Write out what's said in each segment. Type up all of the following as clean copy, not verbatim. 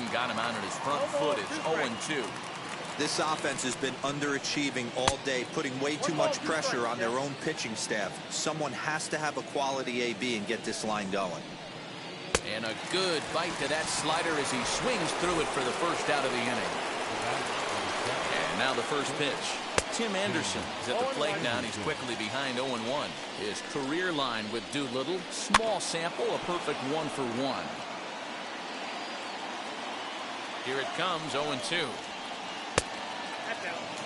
and got him out on his front foot. It's 0-2. This offense has been underachieving all day, putting way too much pressure on their own pitching staff. Someone has to have a quality AB and get this line going. And a good bite to that slider as he swings through it for the first out of the inning. And now the first pitch. Tim Anderson is at the plate now, and he's quickly behind 0-1. His career line with Doolittle, small sample, a perfect 1-for-1. Here it comes, 0-2.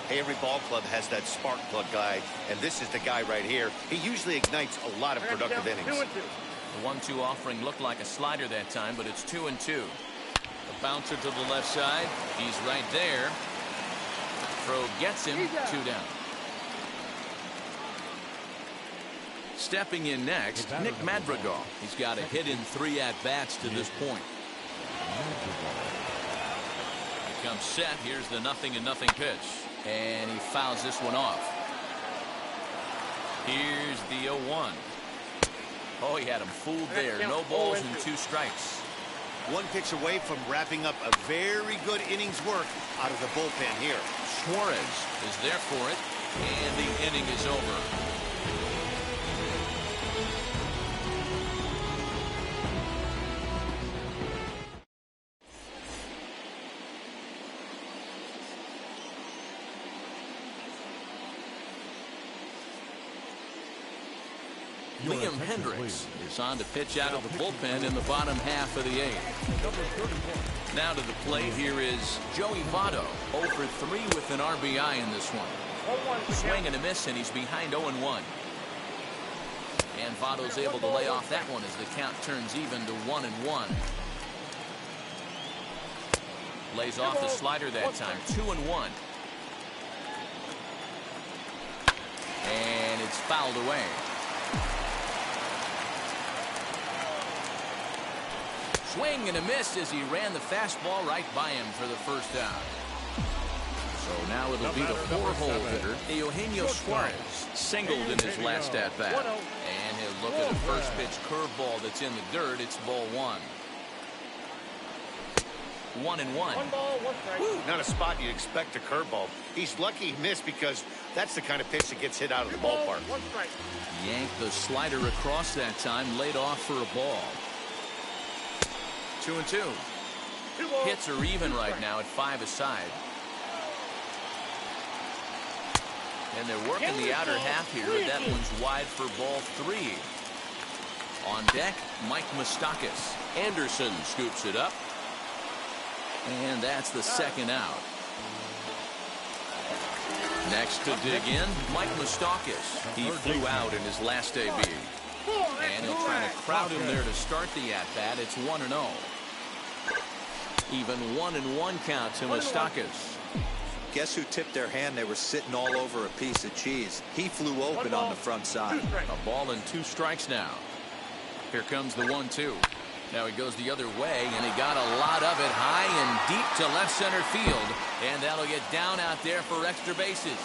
Hey, every ball club has that spark plug guy, and this is the guy right here. He usually ignites a lot of productive innings. The 1-2 offering looked like a slider that time, but it's 2-2. A bouncer to the left side. He's right there. Throw gets him, 2 down. Stepping in next, Nick Madrigal. He's got a hit in 3 at-bats to this point. He comes set. Here's the 0-0 pitch. And he fouls this one off. Here's the 0-1. Oh, he had him fooled there. No balls and 2 strikes. One pitch away from wrapping up a very good innings work out of the bullpen here. Suarez is there for it, and the inning is over. Liam Hendricks is on to pitch out of the bullpen in the bottom half of the 8th. Now to the plate, here is Joey Votto, 0 for 3 with an RBI in this one. Swing and a miss, and he's behind 0-1. And Votto's able to lay off that one as the count turns even to 1-1. Lays off the slider that time, 2-1. And it's fouled away. Swing and a miss as he ran the fastball right by him for the first out. So now it'll be the 4-hole hitter, Eugenio Suarez, singled in his last at-bat. And he'll look at a first pitch curveball that's in the dirt. It's ball 1. 1-1. Not a spot you'd expect a curveball. He's lucky he missed because that's the kind of pitch that gets hit out of the ballpark. Yanked the slider across that time, laid off for a ball. 2-2. Hits are even right now at 5 aside. And they're working the outer half here, but that one's wide for ball 3. On deck, Mike Moustakas. Anderson scoops it up. And that's the second out. Next to dig in, Mike Moustakas. He flew out in his last AB. And he'll try to crowd him there to start the at-bat. It's 1-0. Even 1-1 count to Moustakas. Guess who tipped their hand? They were sitting all over a piece of cheese. He flew open on the front side. A ball and 2 strikes now. Here comes the 1-2. Now he goes the other way, and he got a lot of it high and deep to left center field. And that'll get down out there for extra bases.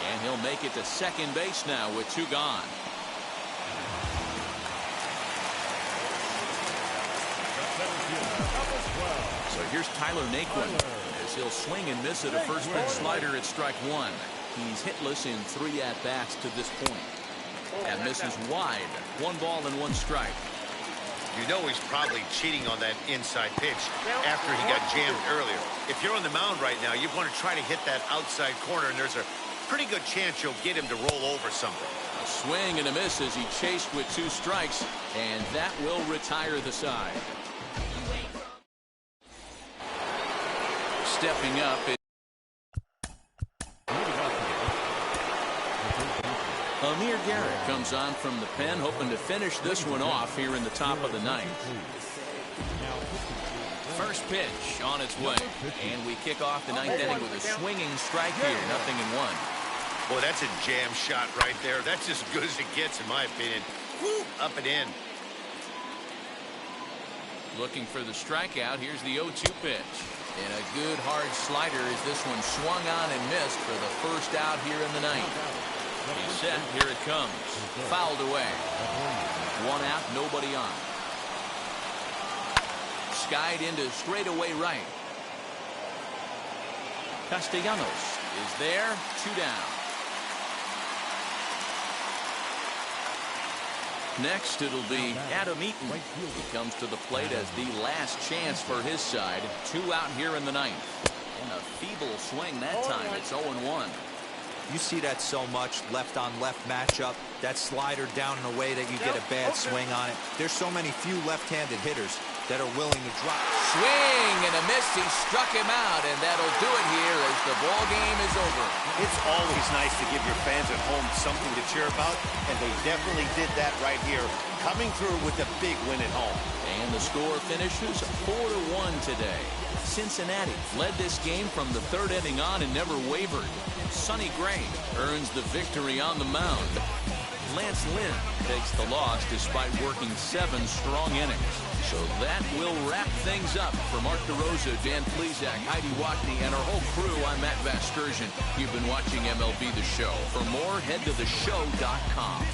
And he'll make it to second base now with 2 gone. So here's Tyler Naquin as he'll swing and miss at a first pitch slider at strike 1. He's hitless in 3 at-bats to this point. And misses wide. 1 ball and 1 strike. You know he's probably cheating on that inside pitch after he got jammed earlier. If you're on the mound right now, you want to try to hit that outside corner, and there's a pretty good chance you'll get him to roll over something. A swing and a miss as he chased with 2 strikes, and that will retire the side. Stepping up. Amir Garrett comes on from the pen, hoping to finish this one off here in the top of the 9th. First pitch on its way, and we kick off the 9th inning with a swinging strike here, 0-1. Boy, that's a jam shot right there. That's as good as it gets, in my opinion. Woo, up and in. Looking for the strikeout. Here's the 0-2 pitch. And a good hard slider as this one swung on and missed for the first out here in the 9th. He's set. Here it comes. Fouled away. 1 out, nobody on. skied into straightaway right. Castellanos is there, 2 down. Next, it'll be Adam Eaton. He comes to the plate as the last chance for his side. 2 out here in the 9th. And a feeble swing that time. It's 0-1. You see that so much, left-on-left matchup. That slider down in a way that you get a bad swing on it. There's so many few left-handed hitters that are willing to drop. Swing and a miss. He struck him out, and that'll do it here as the ball game is over. It's always nice to give your fans at home something to cheer about, and they definitely did that right here, coming through with a big win at home. And the score finishes 4-1 today. Cincinnati led this game from the 3rd inning on and never wavered. Sonny Gray earns the victory on the mound. Lance Lynn takes the loss despite working 7 strong innings. So that will wrap things up. For Mark DeRosa, Dan Plesac, Heidi Watney, and our whole crew, I'm Matt Vasgersian. You've been watching MLB The Show. For more, head to theshow.com.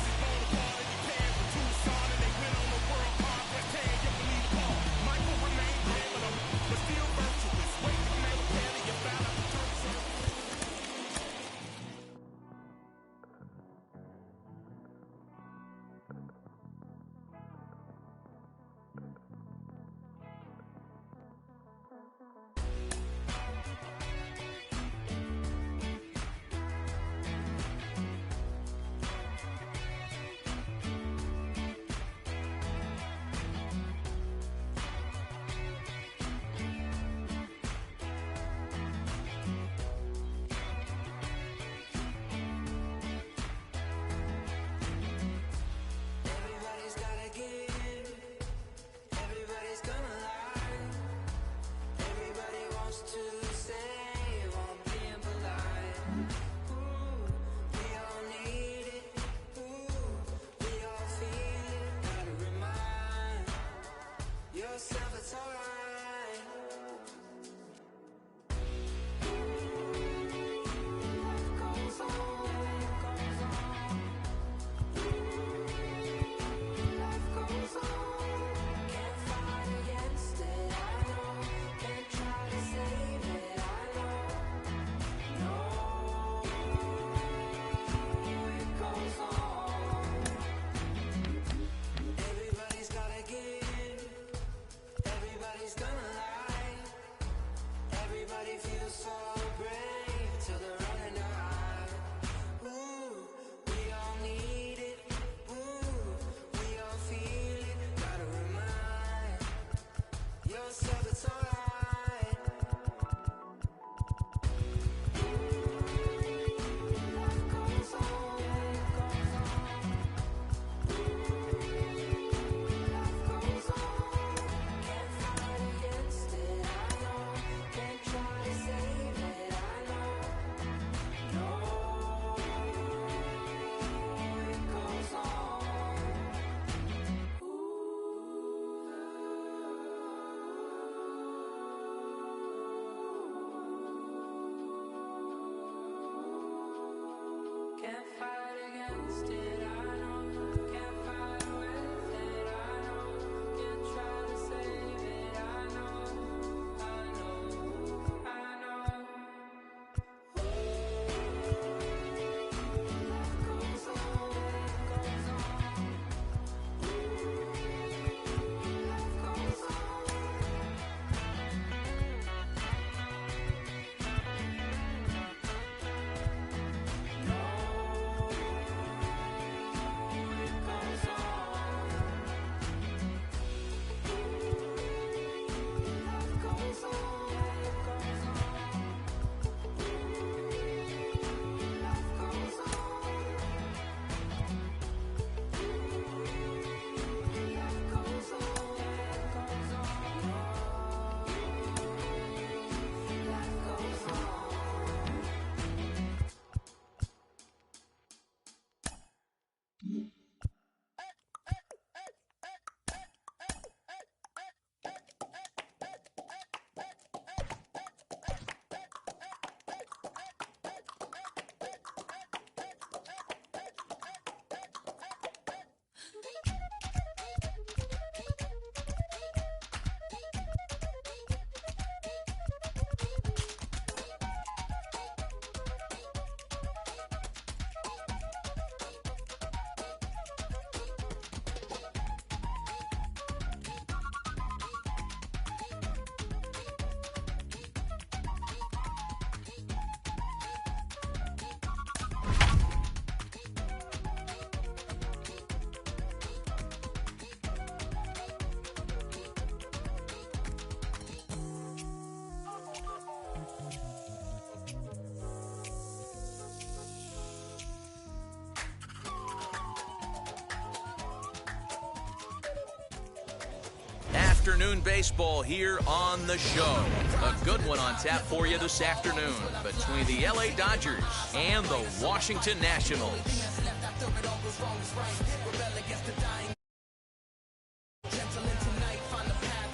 afternoon baseball here on the show. A good one on tap for you this afternoon between the LA Dodgers and the Washington Nationals.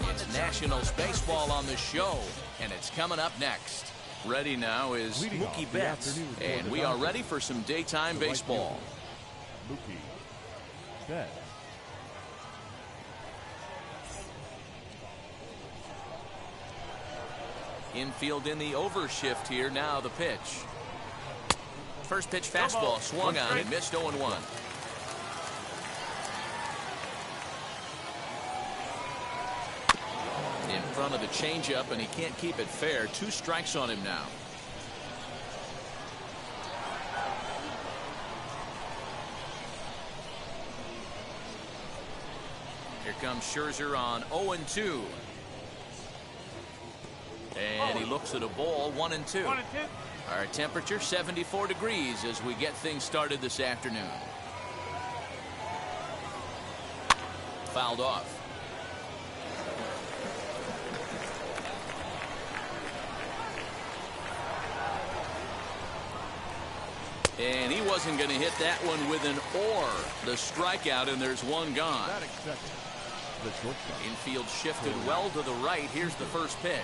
It's Nationals baseball on the show, and it's coming up next. Ready now is Mookie Betts, and we are ready for some daytime baseball. Mookie Betts. Infield in the overshift here. Now the pitch. First pitch fastball swung on and missed 0-1. In front of the changeup, and he can't keep it fair. 2 strikes on him now. Here comes Scherzer on 0-2. And he looks at a ball, 1-2. Our temperature 74 degrees as we get things started this afternoon. Fouled off. And he wasn't going to hit that one with an or. The strikeout, and there's one gone. Infield shifted well to the right. Here's the first pitch.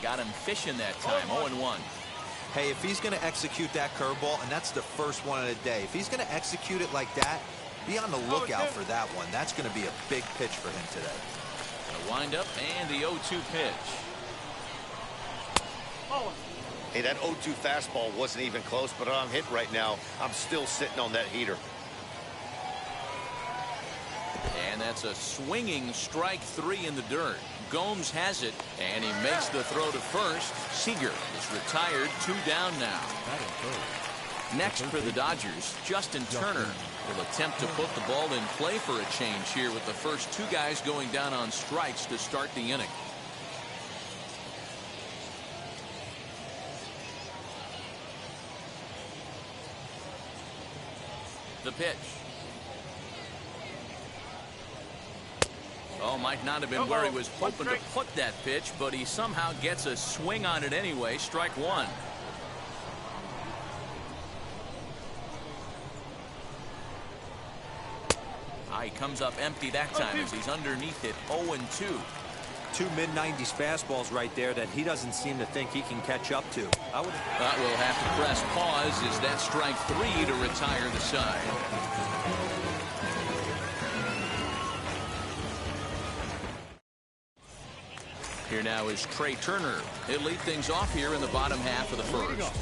Got him fishing that time. 0-1. Hey, if he's going to execute that curveball, and that's the first one of the day, if he's going to execute it like that, be on the lookout for that one. That's going to be a big pitch for him today. The windup and the 0-2 pitch. Hey, that 0-2 fastball wasn't even close, but I'm hit right now. I'm still sitting on that heater. And that's a swinging strike 3 in the dirt. Gomes has it, and he makes the throw to first. Seager is retired, 2 down now. Next for the Dodgers, Justin Turner will attempt to put the ball in play for a change here with the first 2 guys going down on strikes to start the inning. The pitch. Oh, might not have been where he was hoping to put that pitch, but he somehow gets a swing on it anyway. Strike 1. He comes up empty that time as he's underneath it. 0-2. 2 mid-90s fastballs right there that he doesn't seem to think he can catch up to. We'll have to press pause. Is that strike 3 to retire the side? Here now is Trey Turner. He'll lead things off here in the bottom half of the first.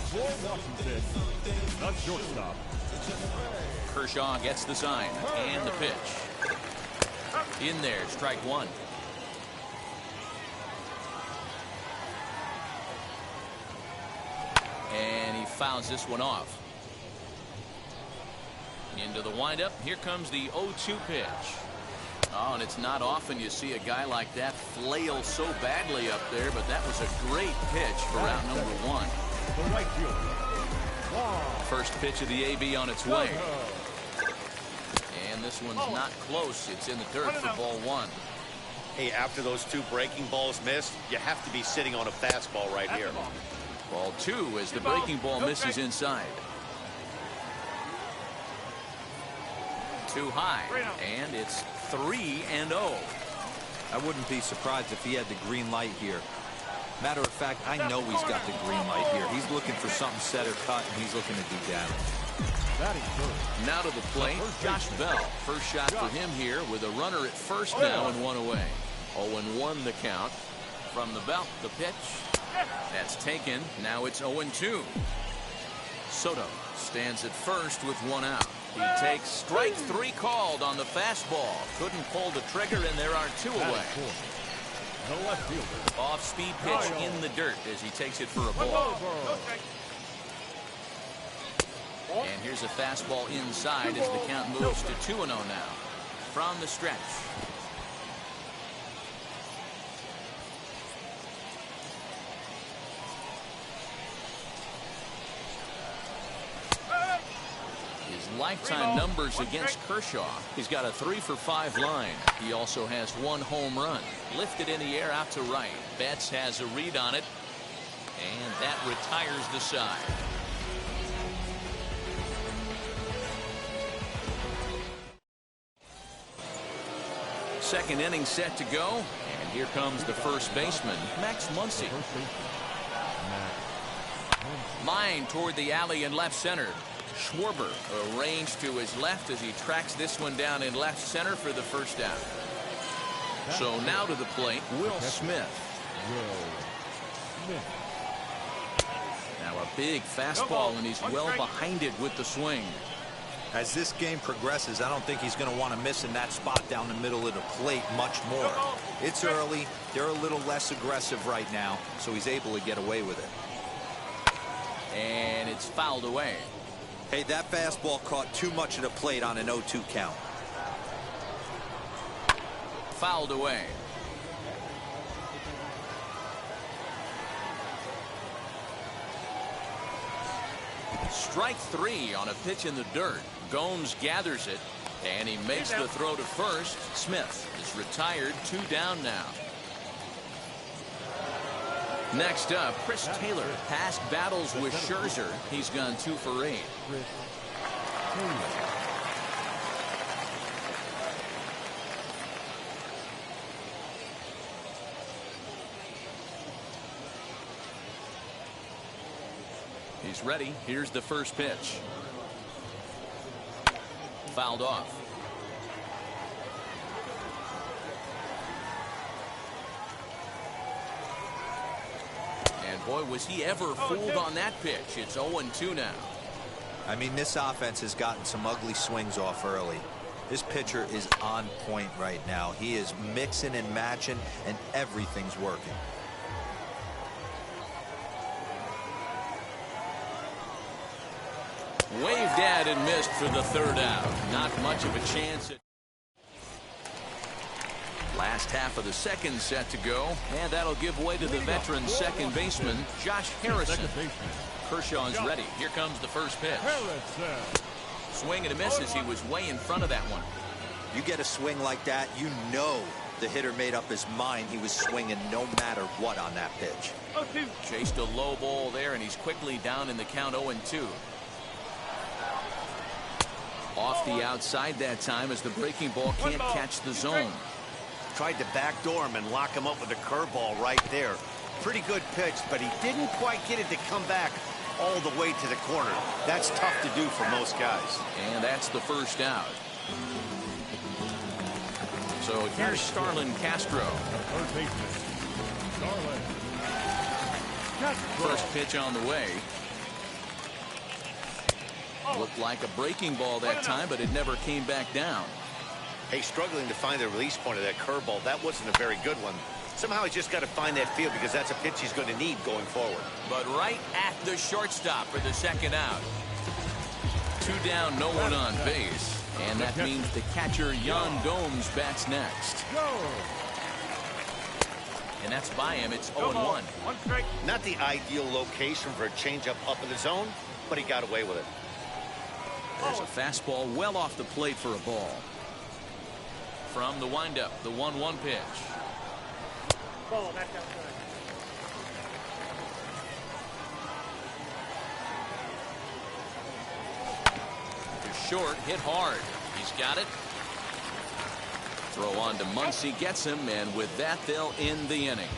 Kershaw gets the sign and the pitch. In there, strike 1. And he fouls this one off. Into the windup. Here comes the 0-2 pitch. Oh, and it's not often you see a guy like that flail so badly up there, but that was a great pitch for round number 1. First pitch of the AB on its way. And this one's not close. It's in the dirt for ball 1. Hey, after those 2 breaking balls missed, you have to be sitting on a fastball right here. Ball 2 as the breaking ball misses inside. Too high, and it's 3-0. I wouldn't be surprised if he had the green light here. Matter of fact, I know he's got the green light here. He's looking for something set or cut, and he's looking to do damage. Now to the plate, Josh Bell. First shot for him here with a runner at first now and 1 away. 0-1 the count. From the belt, the pitch. That's taken. Now it's 0-2. Soto stands at first with 1 out. He takes strike 3 called on the fastball. Couldn't pull the trigger, and there are 2 away. Off-speed pitch in the dirt as he takes it for a ball. And here's a fastball inside as the count moves to 2-0 now. From the stretch. lifetime numbers against Kershaw. He's got a 3-for-5 line. He also has 1 home run. Lifted in the air out to right. Betts has a read on it, and that retires the side. Second inning set to go, and here comes the first baseman, Max Muncy. Line toward the alley in left center. Schwarber arranged to his left as he tracks this one down in left center for the first out. So now to the plate, Will Smith. Now a big fastball, and he's well behind it with the swing. As this game progresses, I don't think he's going to want to miss in that spot down the middle of the plate much more. It's early. They're a little less aggressive right now, so he's able to get away with it. And it's fouled away. Hey, that fastball caught too much of the plate on an 0-2 count. Fouled away. Strike 3 on a pitch in the dirt. Gomes gathers it, and he makes the throw to first. Smith is retired, 2 down now. Next up, Chris Taylor. Past battles with Scherzer. He's gone 2 for 8. He's ready. Here's the first pitch. Fouled off. And boy, was he ever fooled on that pitch. It's 0-2 now. I mean, this offense has gotten some ugly swings off early. This pitcher is on point right now. He is mixing and matching, and everything's working. Waved at and missed for the 3rd out. Not much of a chance. Last half of the second set to go, and that'll give way to the veteran second baseman, Josh Harrison. Kershaw's ready. Here comes the first pitch. Swing and a miss as he was way in front of that one. You get a swing like that, you know the hitter made up his mind he was swinging no matter what on that pitch. Chased a low ball there, and he's quickly down in the count 0-2. Off the outside that time as the breaking ball can't catch the zone. Tried to backdoor him and lock him up with a curveball right there. Pretty good pitch, but he didn't quite get it to come back all the way to the corner. That's tough to do for most guys. And that's the first out. So here's Starlin Castro. First pitch on the way. Looked like a breaking ball that time, but it never came back down. Hey, struggling to find the release point of that curveball. That wasn't a very good one. Somehow he's just got to find that field because that's a pitch he's going to need going forward. But right at the shortstop for the second out. 2 down, no one on base. And that means the catcher, Yan Gomes, bats next. And that's by him. It's 0-1. Not the ideal location for a changeup up in the zone, but he got away with it. There's a fastball well off the plate for a ball. From the windup, the 1-1 pitch. To short, hit hard. He's got it. Throw on to Muncy, gets him, and with that, they'll end the inning.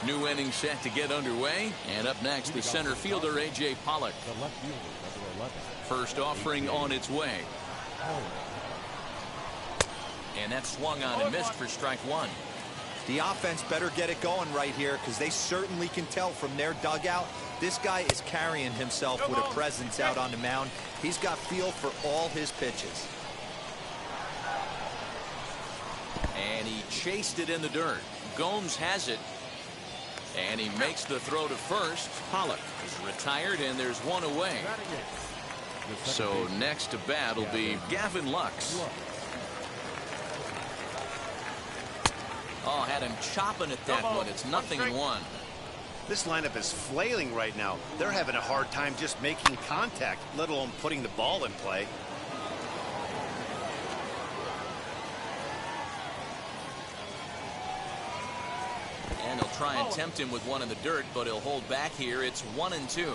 New inning set to get underway, and up next the center fielder A.J. Pollock. First offering on its way, and that swung on and missed for strike 1. The offense better get it going right here because they certainly can tell from their dugout this guy is carrying himself with a presence out on the mound. He's got feel for all his pitches. And he chased it in the dirt. Gomes has it. And he makes the throw to first. Pollock is retired, and there's one away. So next to bat will be Gavin Lux. Oh, had him chopping at that one. It's 0-1. This lineup is flailing right now. They're having a hard time just making contact, let alone putting the ball in play. And he'll try and tempt him with one in the dirt, but he'll hold back here. It's 1-2.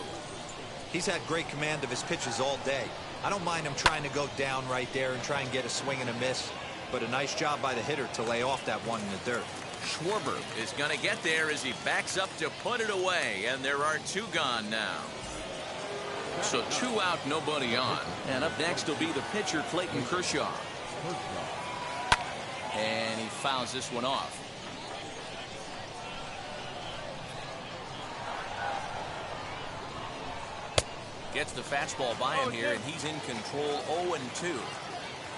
He's had great command of his pitches all day. I don't mind him trying to go down right there and try and get a swing and a miss, but a nice job by the hitter to lay off that one in the dirt. Schwarber is going to get there as he backs up to put it away, and there are 2 gone now. So 2 out, nobody on. And up next will be the pitcher, Clayton Kershaw. And he fouls this one off. Gets the fastball by him here, and he's in control. 0-2.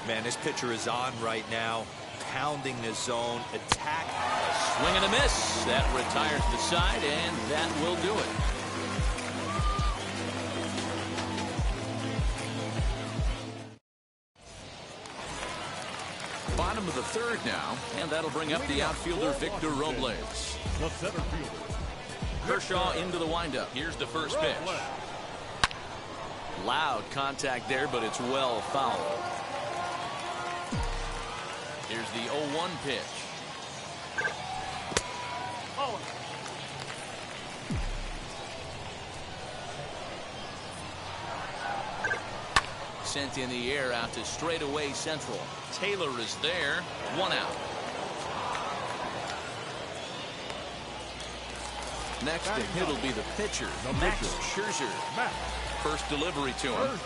Man, this pitcher is on right now, pounding the zone, attack. Swing and a miss. That retires the side, and that will do it. Bottom of the 3rd now, and that'll bring up the outfielder, Victor Robles. The center fielder. Kershaw into the windup. Here's the first pitch. Loud contact there, but it's well fouled. Here's the 0-1 pitch. Sent in the air out to straightaway central. Taylor is there. 1 out. Next to hit will be the pitcher, Max Scherzer. First delivery to him.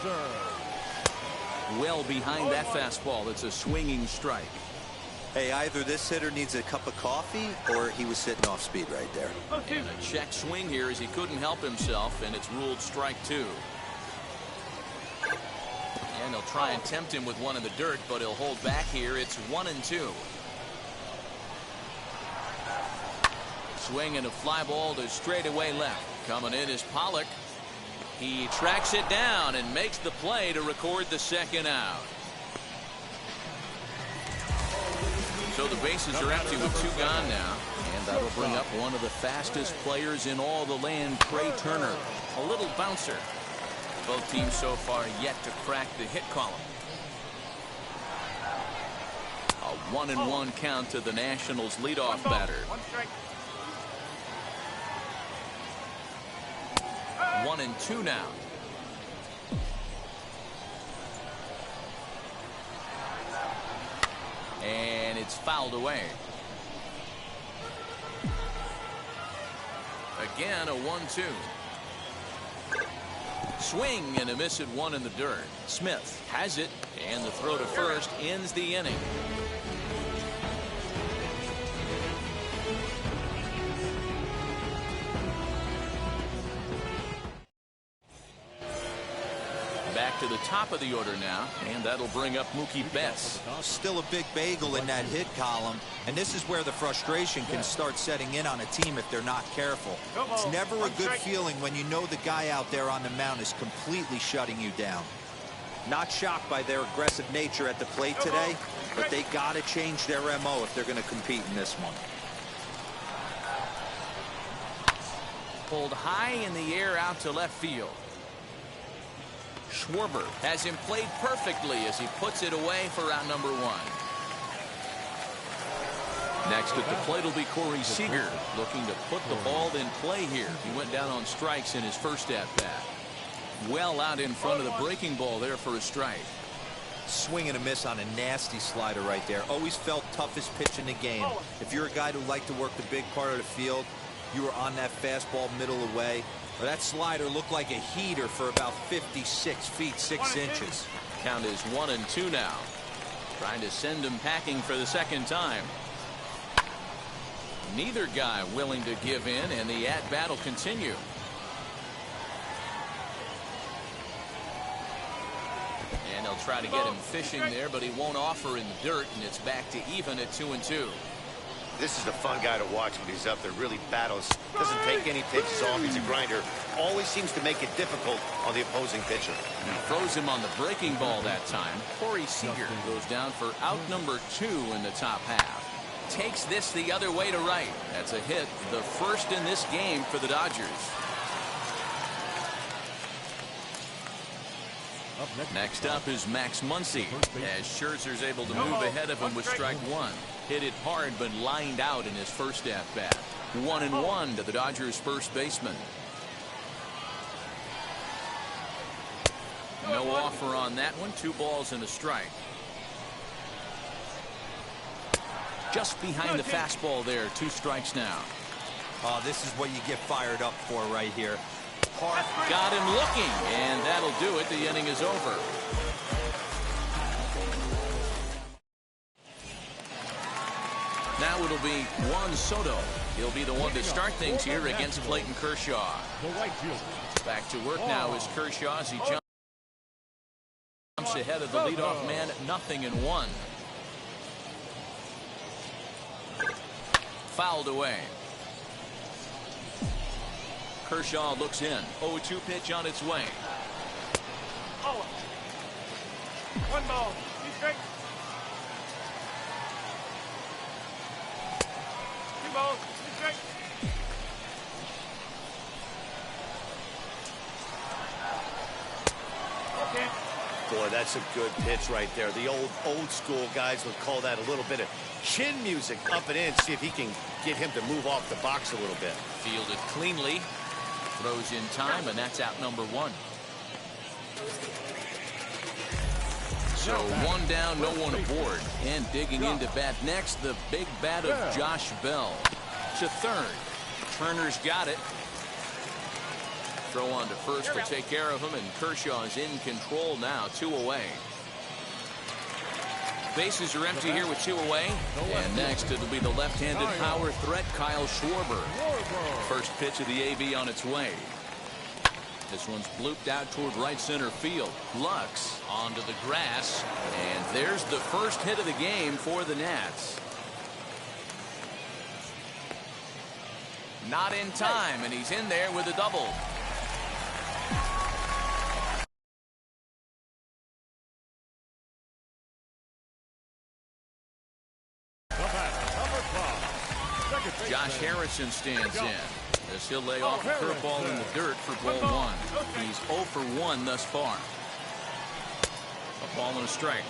Well behind that fastball. It's a swinging strike. Hey, either this hitter needs a cup of coffee or he was sitting off speed right there. And a check swing here as he couldn't help himself, and it's ruled strike 2. And he'll try and tempt him with one in the dirt, but he'll hold back here. It's 1-2. Swing and a fly ball to straightaway left. Coming in is Pollock. He tracks it down and makes the play to record the 2nd out. So the bases are empty with 2 gone now. And that'll bring up one of the fastest players in all the land, Trey Turner. A little bouncer. Both teams so far yet to crack the hit column. A 1-1 count to the Nationals leadoff batter. 1-2 now. And it's fouled away. Again, a 1-2. Swing and a miss at 1 in the dirt. Smith has it, and the throw to first ends the inning. Back to the top of the order now, and that'll bring up Mookie Betts. Still a big bagel in that hit column, and this is where the frustration can start setting in on a team if they're not careful. It's never a good feeling when you know the guy out there on the mound is completely shutting you down. Not shocked by their aggressive nature at the plate today, but they got to change their MO if they're going to compete in this one. Pulled high in the air out to left field. Schwarber has him played perfectly as he puts it away for out number 1. Next at the plate will be Corey Seager, looking to put the ball in play here. He went down on strikes in his first at-bat. Well out in front of the breaking ball there for a strike. Swing and a miss on a nasty slider right there. Always felt toughest pitch in the game. If you're a guy who liked to work the big part of the field, you were on that fastball middle away. Or that slider looked like a heater for about 56 feet 6 inches. Count is 1-2 now. Trying to send him packing for the 2nd time. Neither guy willing to give in, and the at-bat will continue. And they'll try to get him fishing there, but he won't offer in the dirt, and it's back to even at 2-2. This is a fun guy to watch when he's up there. Really battles. Doesn't take any pitches off. He's a grinder. Always seems to make it difficult on the opposing pitcher. He throws him on the breaking ball that time. Corey Seager goes down for out number 2 in the top half. takes this the other way to right. That's a hit, the first in this game for the Dodgers. Next up is Max Muncy, as Scherzer's able to move ahead of him with strike one. Hit it hard, but lined out in his first at-bat. 1-1 to the Dodgers' first baseman. No offer on that one. 2 balls and a strike. Just behind the fastball there. 2 strikes now. Oh, this is what you get fired up for right here. Got him looking, and that'll do it. The inning is over. Now it'll be Juan Soto. He'll be the one to start things here against Clayton Kershaw. Back to work now is Kershaw as he jumps ahead of the leadoff man, 0-1. Fouled away. Kershaw looks in. 0-2 pitch on its way. 1 ball, 2 strikes. 2 balls, 2 strikes. Okay. Boy, that's a good pitch right there. The old school guys would call that a little bit of chin music up and in. See if he can get him to move off the box a little bit. Fielded cleanly. Throws in time, and that's out number 1. So 1 down, no one aboard. And digging into bat next, the big bat of Josh Bell. To third. Turner's got it. Throw on to first to take care of him, and Kershaw is in control now. 2 away. Bases are empty here with 2 away. And next it'll be the left-handed power threat, Kyle Schwarber. First pitch of the AV on its way. This one's blooped out toward right center field. Lux onto the grass. And there's the first hit of the game for the Nats. Not in time, and he's in there with a double. Josh Harrison stands in as he'll lay off a curveball in the dirt for ball 1. He's 0 for 1 thus far. A ball and a strike.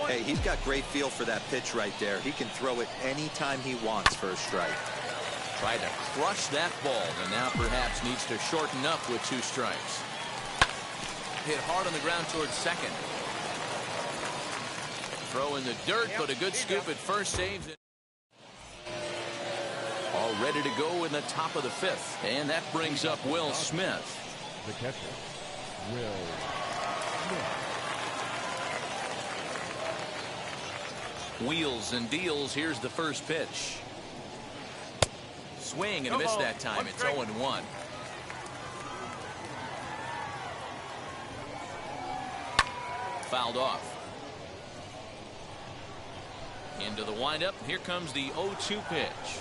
Hey, he's got great feel for that pitch right there. He can throw it anytime he wants for a strike. Tried to crush that ball, and now perhaps needs to shorten up with 2 strikes. Hit hard on the ground towards second. Throw in the dirt, but a good scoop at first saves it. All ready to go in the top of the 5th, and that brings up Will Smith. The catcher, Will Smith. Wheels and deals. Here's the first pitch. Swing and a miss that time. It's 0-1. Fouled off. Into the windup. Here comes the 0-2 pitch.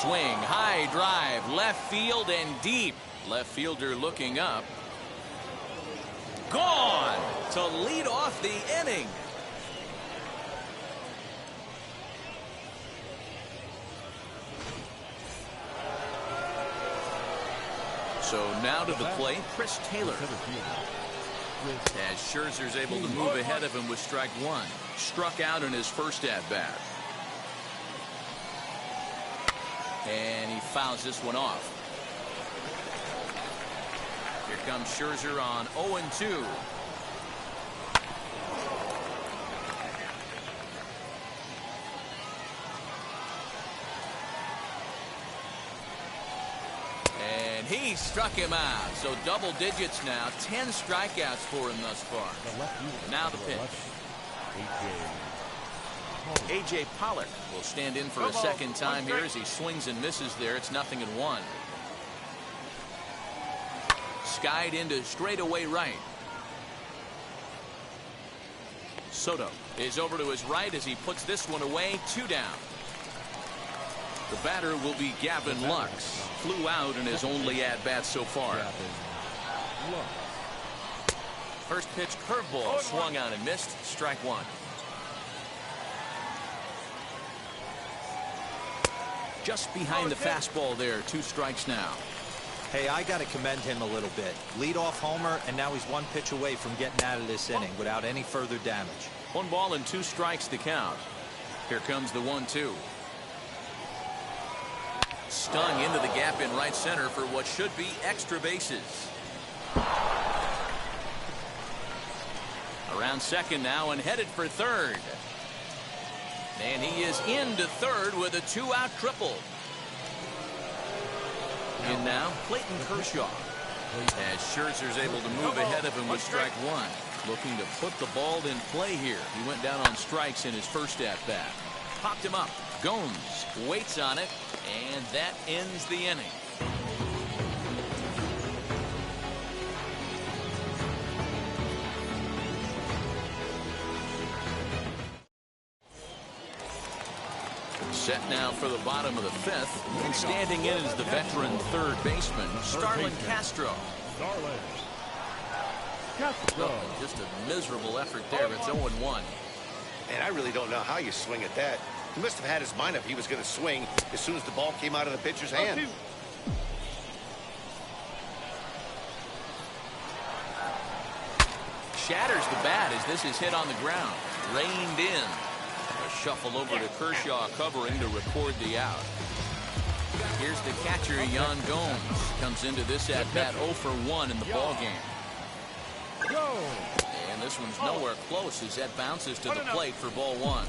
Swing, high drive, left field and deep. Left fielder looking up. Gone to lead off the inning. So now to the plate, Chris Taylor. As Scherzer's able to move ahead of him with strike 1. Struck out in his first at-bat. And he fouls this one off. Here comes Scherzer on 0-2. And he struck him out. So double digits now. 10 strikeouts for him thus far. Now the pitch. A.J. Pollock will stand in for a second time here as he swings and misses there. It's 0-1. Skied into straightaway right. Soto is over to his right as he puts this one away. 2 down. The batter will be Gavin Lux. Flew out in his only at-bat so far. First pitch curveball swung on and missed. Strike one. Just behind the fastball there. 2 strikes now. Hey, I got to commend him a little bit. Leadoff homer, and now he's 1 pitch away from getting out of this inning without any further damage. 1 ball and 2 strikes to count. Here comes the 1-2. Stung into the gap in right center for what should be extra bases. Around second now and headed for third. And he is into third with a 2-out triple. In now, Clayton Kershaw. As Scherzer's able to move ahead of him with strike one. Looking to put the ball in play here. He went down on strikes in his first at-bat. Popped him up. Gomes waits on it, and that ends the inning. Set now for the bottom of the 5th, and standing in is the veteran third baseman, Starlin Castro. Oh, just a miserable effort there. It's 0-1. And I really don't know how you swing at that. He must have had his mind up he was going to swing as soon as the ball came out of the pitcher's hand. Shatters the bat as this is hit on the ground. Reined in. A shuffle over to Kershaw covering to record the out. Here's the catcher, Yan Gomes. Comes into this at-bat 0 for 1 in the ballgame. And this one's nowhere close as that bounces to the plate for ball 1.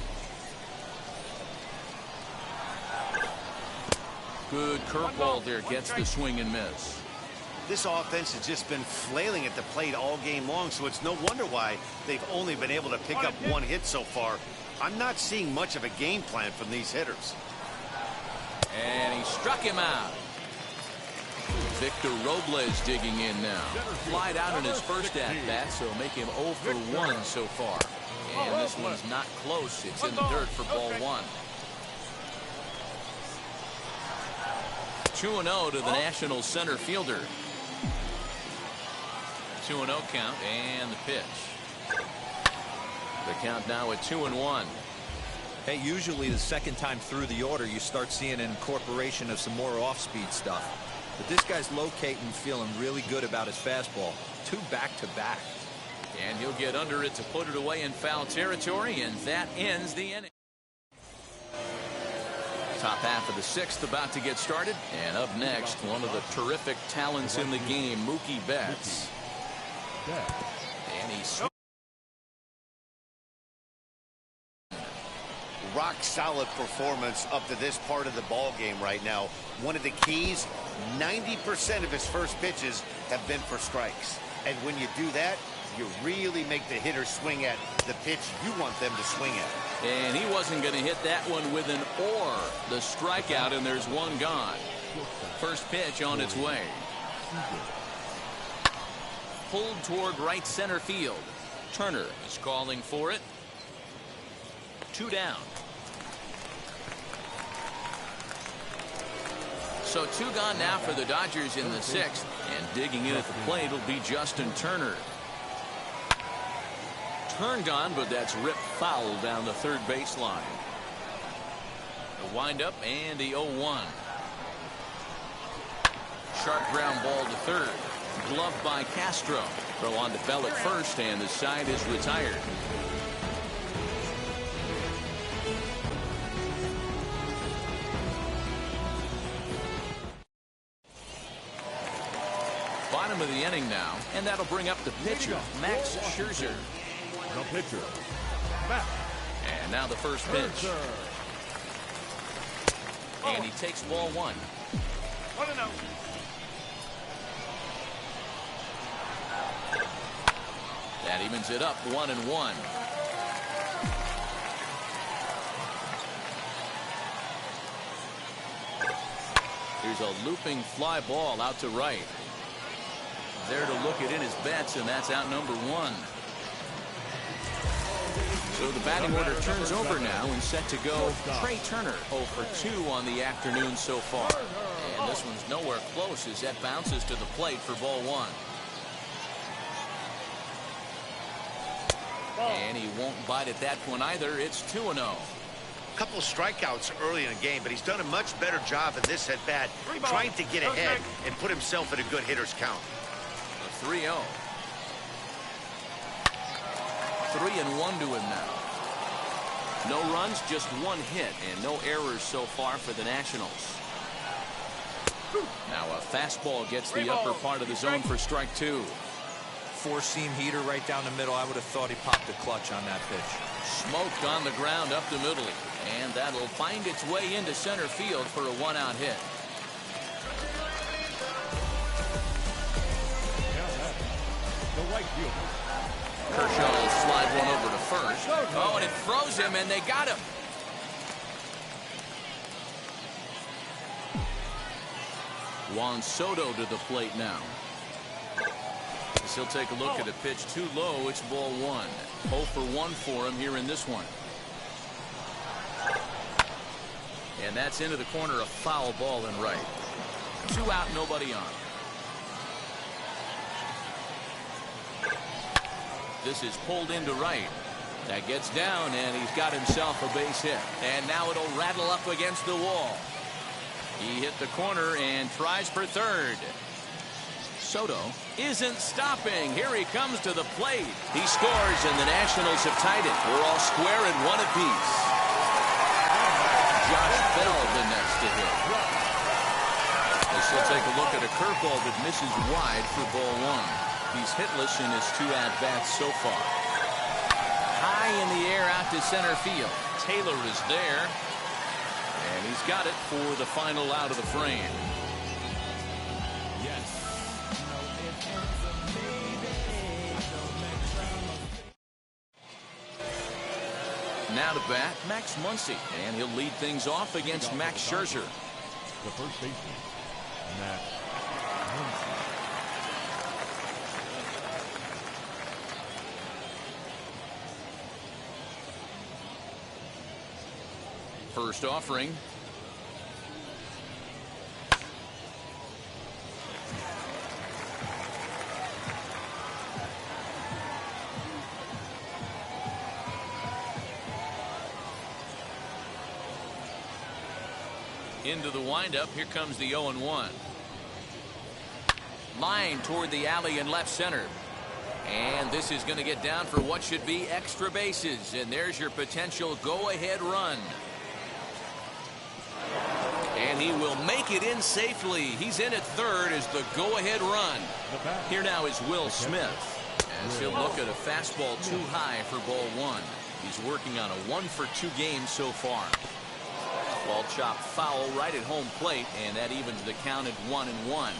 Good curveball there, gets the swing and miss. This offense has just been flailing at the plate all game long, so it's no wonder why they've only been able to pick up 1 hit so far. I'm not seeing much of a game plan from these hitters. And he struck him out. Victor Robles digging in now. Flied out in his first at-bat, so make him 0 for 1 so far. And this one's not close. It's in the dirt for ball 1. 2-0 to the National center fielder. 2-0 count and the pitch. The count now at 2-1. Hey, usually the second time through the order you start seeing an incorporation of some more off-speed stuff. But this guy's locating, feeling really good about his fastball. 2 back-to-back. And he'll get under it to put it away in foul territory, and that ends the inning. Top half of the 6th about to get started. And up next, one of the terrific talents in the game, Mookie Betts. And he's Rock solid performance up to this part of the ball game right now. One of the keys, 90% of his first pitches have been for strikes. And when you do that, you really make the hitter swing at the pitch you want them to swing at. And he wasn't going to hit that one with an or. The strikeout, and there's one gone. First pitch on its way. Pulled toward right center field. Turner is calling for it. 2 down. So 2 gone now for the Dodgers in the 6th. And digging in at the plate will be Justin Turner. Turn gone, but that's ripped foul down the third baseline. The windup and the 0-1. Sharp ground ball to third. Gloved by Castro. Throw on to Bell at first, and the side is retired. Bottom of the inning now, and that'll bring up the pitcher, Max Scherzer. The pitcher, Max. And now the first pitch. And he takes ball 1. 1-0. That evens it up 1-1. Here's a looping fly ball out to right. There to look it in his bets, and that's out number 1. So the batting order turns over now and set to go. Trey Turner 0 for 2 on the afternoon so far. And this one's nowhere close as that bounces to the plate for ball 1. And he won't bite at that one either. It's 2-0. A couple of strikeouts early in the game, but he's done a much better job in this at-bat, trying to get ahead and put himself in a good hitter's count. A 3-0. 3-1 to him now. No runs, just 1 hit, and no errors so far for the Nationals. Now a fastball gets the upper part of the zone for strike 2. 4-seam heater right down the middle. I would have thought he popped a clutch on that pitch. Smoked on the ground up the middle, and that'll find its way into center field for a 1-out hit. The right fielder. Kershaw will slide one over to first. Oh, and it throws him, and they got him. Juan Soto to the plate now. As he'll take a look at a pitch too low. It's ball 1. 0 for 1 for him here in this one. And that's into the corner, a foul ball and right. 2 out, nobody on. This is pulled into right. That gets down, and he's got himself a base hit. And now it'll rattle up against the wall. He hit the corner and tries for third. Soto isn't stopping. Here he comes to the plate. He scores, and the Nationals have tied it. We're all square at 1 apiece. Josh Bell the next to hit. As he'll take a look at a curveball that misses wide for ball 1. He's hitless in his 2 at-bats so far. High in the air out to center field. Taylor is there. And he's got it for the final out of the frame. Now to bat, Max Muncy, and he'll lead things off against Max Scherzer. The first baseman, Max Muncy. First offering. Into the windup. Here comes the 0-1. Line toward the alley in left center. And this is going to get down for what should be extra bases. And there's your potential go-ahead run. And he will make it in safely. He's in at third as the go-ahead run. Here now is Will Smith. As he'll look at a fastball too high for ball 1. He's working on a 1 for 2 game so far. Ball chopped foul right at home plate, and that evens the count at 1-1.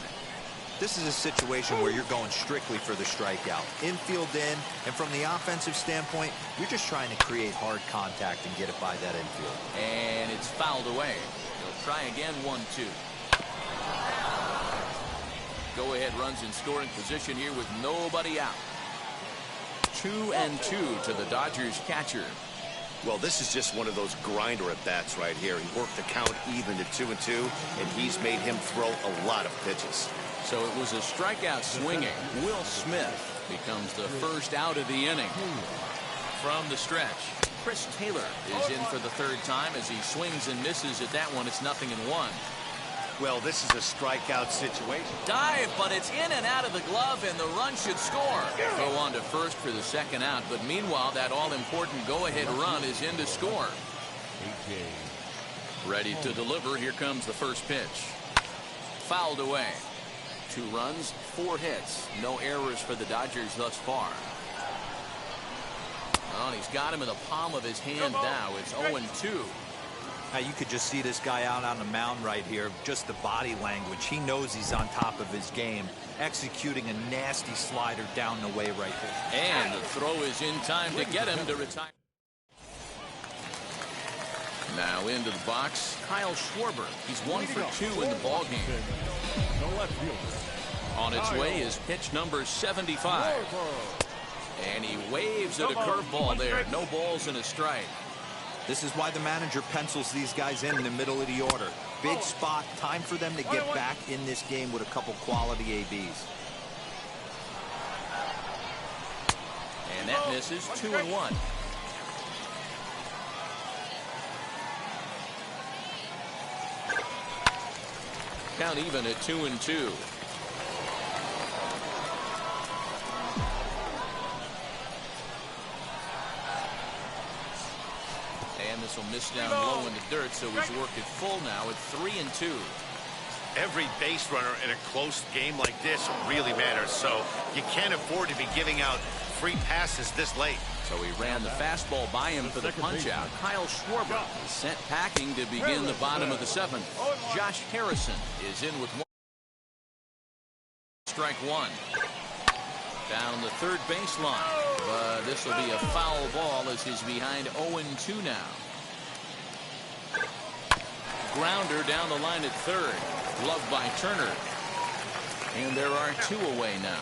This is a situation where you're going strictly for the strikeout. Infield in, and from the offensive standpoint, you're just trying to create hard contact and get it by that infield. And it's fouled away. He'll try again, 1-2. Go-ahead runs in scoring position here with nobody out. 2-2 to the Dodgers catcher. Well, this is just one of those grinder at-bats right here. He worked the count even to 2-2, and he's made him throw a lot of pitches. So it was a strikeout swinging. Will Smith becomes the first out of the inning. From the stretch, Chris Taylor is in for the 3rd time as he swings and misses at that one. It's 0-1. Well, this is a strikeout situation. Dive, but it's in and out of the glove, and the run should score. Go on to first for the 2nd out, but meanwhile, that all-important go-ahead run is in to score. Ready to deliver. Here comes the first pitch. Fouled away. 2 runs, 4 hits. No errors for the Dodgers thus far. Oh, and he's got him in the palm of his hand now. It's 0-2. Now you could just see this guy out on the mound right here. Just the body language. He knows he's on top of his game. Executing a nasty slider down the way right there. And the throw is in time to get him to retire. Now into the box, Kyle Schwarber. He's 1 for 2 in the ballgame. The left fielder. On its way is pitch number 75. And he waves at a curveball there. No balls and a strike. This is why the manager pencils these guys in the middle of the order. Big spot, time for them to get back in this game with a couple quality ABs. And that misses. 2-1. Count even at 2-2. And this will miss down low in the dirt, so he's worked it full now at 3-2. Every base runner in a close game like this really matters, so you can't afford to be giving out free passes this late. So he ran the fastball by him for the punch-out. Kyle Schwarber is sent packing to begin the bottom of the 7th. Josh Harrison is in with 1. Strike 1. Down the third baseline. But this will be a foul ball as he's behind 0-2 now. Grounder down the line at third. Gloved by Turner. And there are 2 away now.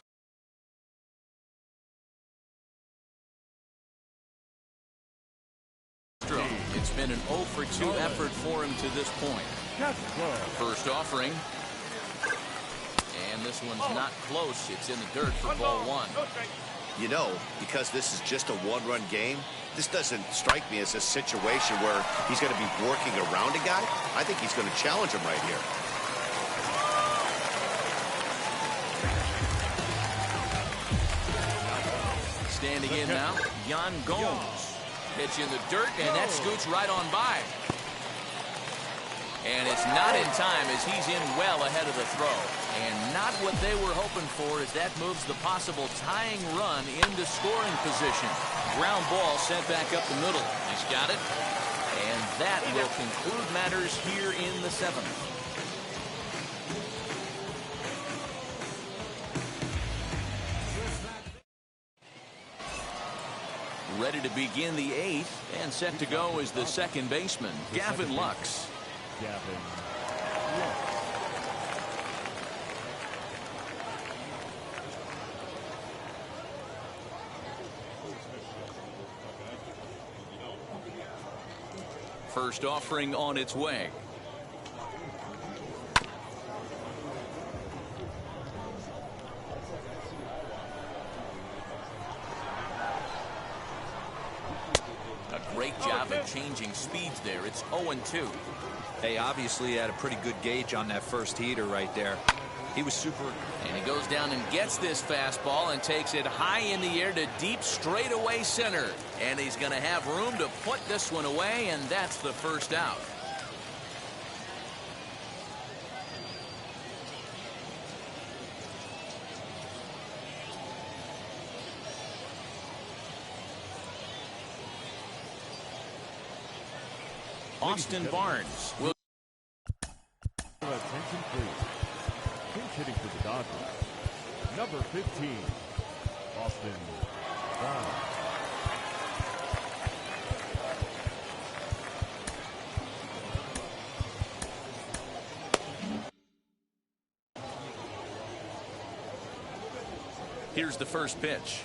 It's been an 0-for-2 effort for him to this point. First offering. And this one's not close. It's in the dirt for ball 1. You know, because this is just a one-run game, this doesn't strike me as a situation where he's going to be working around a guy. I think he's going to challenge him right here. Standing in now, Yan Gomes. Pitch in the dirt, and that scoots right on by. And it's not in time as he's in well ahead of the throw. And not what they were hoping for as that moves the possible tying run into scoring position. Ground ball sent back up the middle. He's got it. And that will conclude matters here in the 7th. Ready to begin the 8th, and set to go is the second baseman, Gavin Lux. First offering on its way. Great job of changing speeds there. It's 0-2. Hey, obviously he had a pretty good gauge on that first heater right there. He was super. And he goes down and gets this fastball and takes it high in the air to deep straightaway center. And he's going to have room to put this one away, and that's the first out. Austin Barnes will. Attention, please. Pinch hitting for the Dodgers. Number 15, Austin Barnes. Here's the first pitch.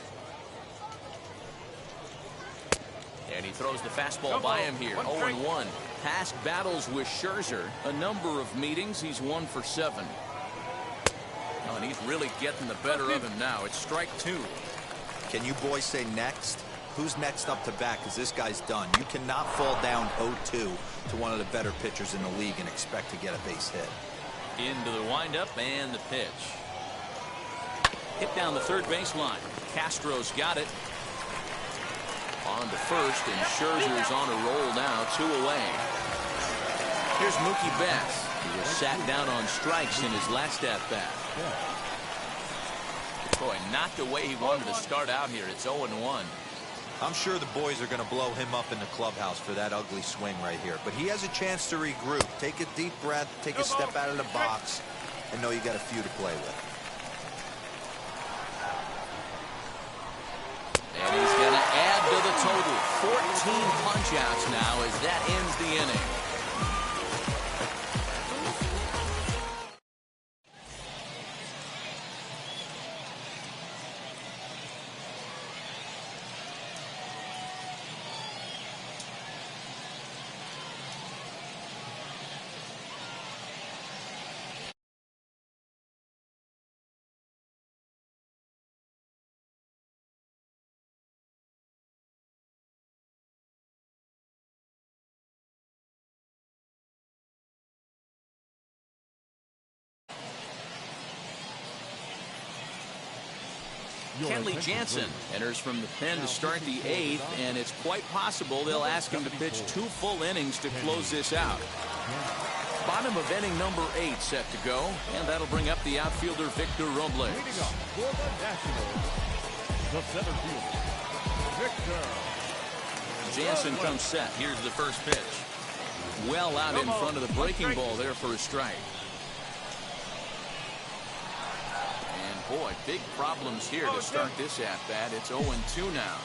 And he throws the fastball by him here. 0-1. Past battles with Scherzer. A number of meetings. He's 1 for 7. Oh, and he's really getting the better of him now. It's strike 2. Can you boys say next? Who's next up to bat? Because this guy's done. You cannot fall down 0-2 to one of the better pitchers in the league and expect to get a base hit. Into the windup and the pitch. Hit down the third baseline. Castro's got it. On to first, and Scherzer's on a roll now, 2 away. Here's Mookie Betts. He was sat down on strikes in his last at-bat. Boy, not the way he wanted to start out here. It's 0-1. I'm sure the boys are going to blow him up in the clubhouse for that ugly swing right here. But he has a chance to regroup. Take a deep breath, take a step out of the box, and know you got a few to play with. And he's going to add to the total. 14 punch-outs now as that ends the inning. Kenley Jansen enters from the pen to start the 8th, and it's quite possible they'll ask him to pitch 2 full innings to close this out. Bottom of inning number 8 set to go, and that'll bring up the outfielder Victor Robles. The center fielder, Victor. Jansen comes set. Here's the first pitch. Well out in front of the breaking ball there for a strike. And boy, big problems here to start this at-bat. It's 0-2 now.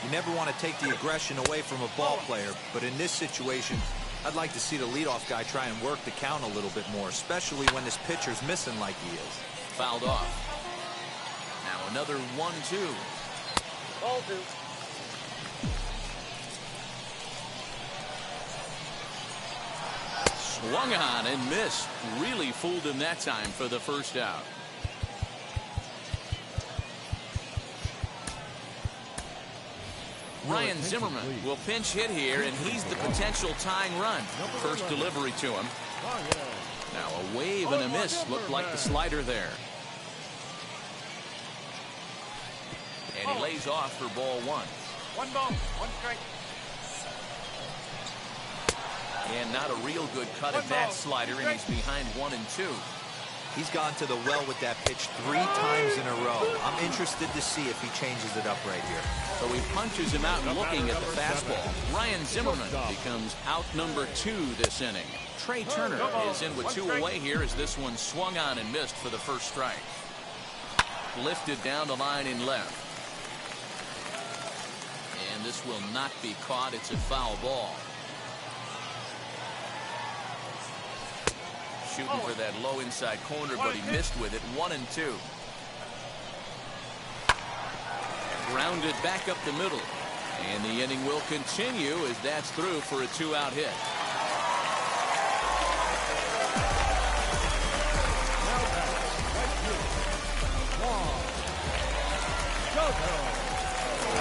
You never want to take the aggression away from a ball player, but in this situation, I'd like to see the leadoff guy try and work the count a little bit more, especially when this pitcher's missing like he is. Fouled off. Now another 1-2. Ball 2. Swung on and missed. Really fooled him that time for the first out. Ryan Zimmerman will pinch hit here, and he's the potential tying run. First delivery to him. Now a wave and a miss. Looked like the slider there. And he lays off for ball 1. 1 ball, 1 strike. And not a real good cut at that slider, and he's behind 1 and 2. He's gone to the well with that pitch 3 times in a row. I'm interested to see if he changes it up right here. So he punches him out looking at the fastball. Ryan Zimmerman becomes out number 2 this inning. Trey Turner is in with 2 away here as this one swung on and missed for the first strike. Lifted down the line in left. And this will not be caught. It's a foul ball. Shooting for that low inside corner, but he missed with it. 1 and 2. Grounded back up the middle. And the inning will continue as that's through for a 2-out hit.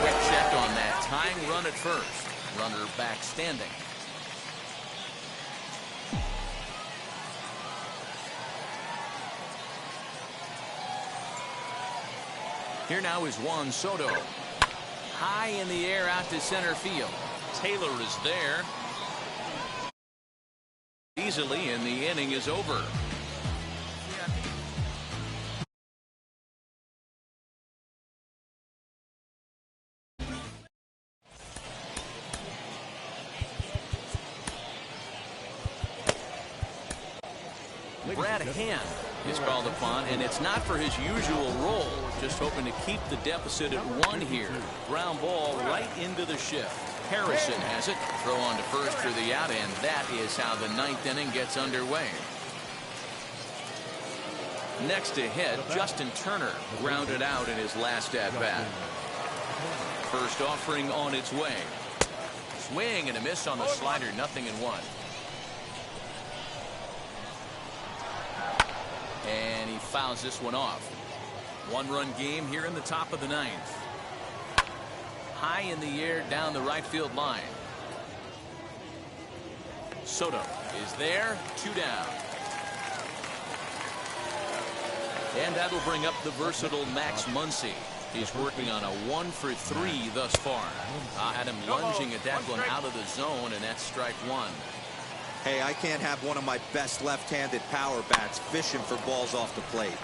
Quick check on that tying run at first. Runner back standing. Here now is Juan Soto. High in the air out to center field. Taylor is there. Easily, and the inning is over. Brad Hand is called upon, and it's not for his usual role. Just hoping to keep the deficit at 1 here. Ground ball right into the shift. Harrison has it. Throw on to first for the out, and that is how the 9th inning gets underway. Next to hit, Justin Turner grounded out in his last at-bat. First offering on its way. Swing and a miss on the slider, 0-1. And he fouls this one off. 1-run game here in the top of the 9th. High in the air down the right field line. Soto is there. 2 down. And that'll bring up the versatile Max Muncy. He's working on a 1 for 3 thus far. Had him lunging at that one out of the zone, and that's strike 1. Hey, I can't have one of my best left-handed power bats fishing for balls off the plate.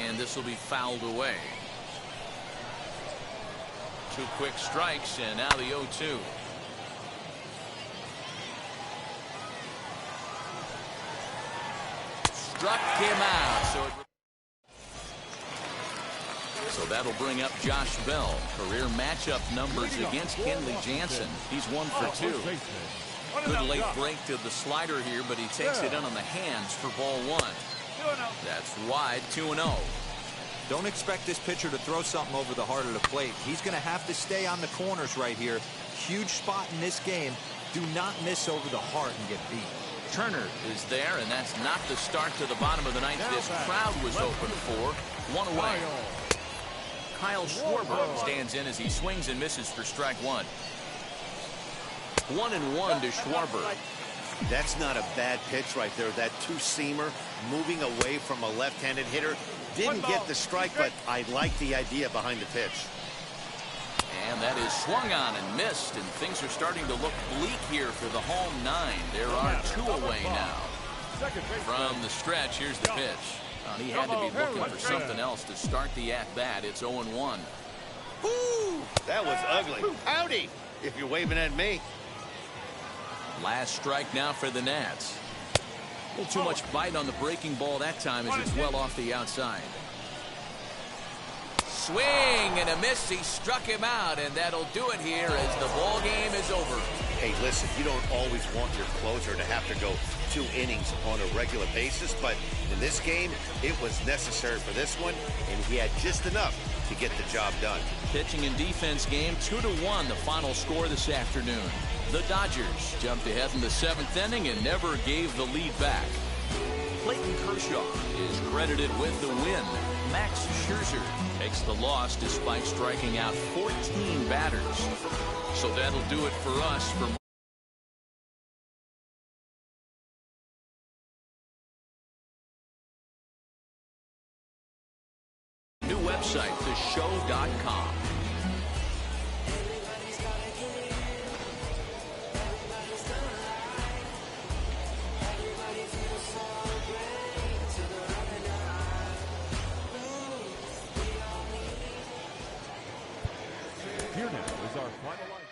And this will be fouled away. 2 quick strikes, and now the 0-2. Struck him out. So that'll bring up Josh Bell. Career matchup numbers against Kenley Jansen. He's 1 for 2. Good late break to the slider here, but he takes it in on the hands for ball 1. That's wide, 2-0. Don't expect this pitcher to throw something over the heart of the plate. He's going to have to stay on the corners right here. Huge spot in this game. Do not miss over the heart and get beat. Turner is there, and that's not the start to the bottom of the 9th. This crowd was open for. 1 away. Kyle Schwarber stands in as he swings and misses for strike 1. 1-1 to Schwarber. That's not a bad pitch right there. That two-seamer moving away from a left-handed hitter. Didn't get the strike, but I like the idea behind the pitch. And that is swung on and missed, and things are starting to look bleak here for the home 9. There are 2 away now. From the stretch, here's the pitch. He had to be looking for something else to start the at-bat. It's 0-1. Woo! That was ugly. Howdy, if you're waving at me. Last strike now for the Nats. A little too much bite on the breaking ball that time as it's well off the outside. Swing and a miss. He struck him out, and that'll do it here as the ball game is over. Hey, listen, you don't always want your closer to have to go 2 innings on a regular basis, but in this game, it was necessary for this one, and he had just enough to get the job done. Pitching and defense game, 2-1, the final score this afternoon. The Dodgers jumped ahead in the 7th inning and never gave the lead back. Clayton Kershaw is credited with the win. Max Scherzer takes the loss despite striking out 14 batters. So that'll do it for us. New website, theshow.com. Here now is our final line.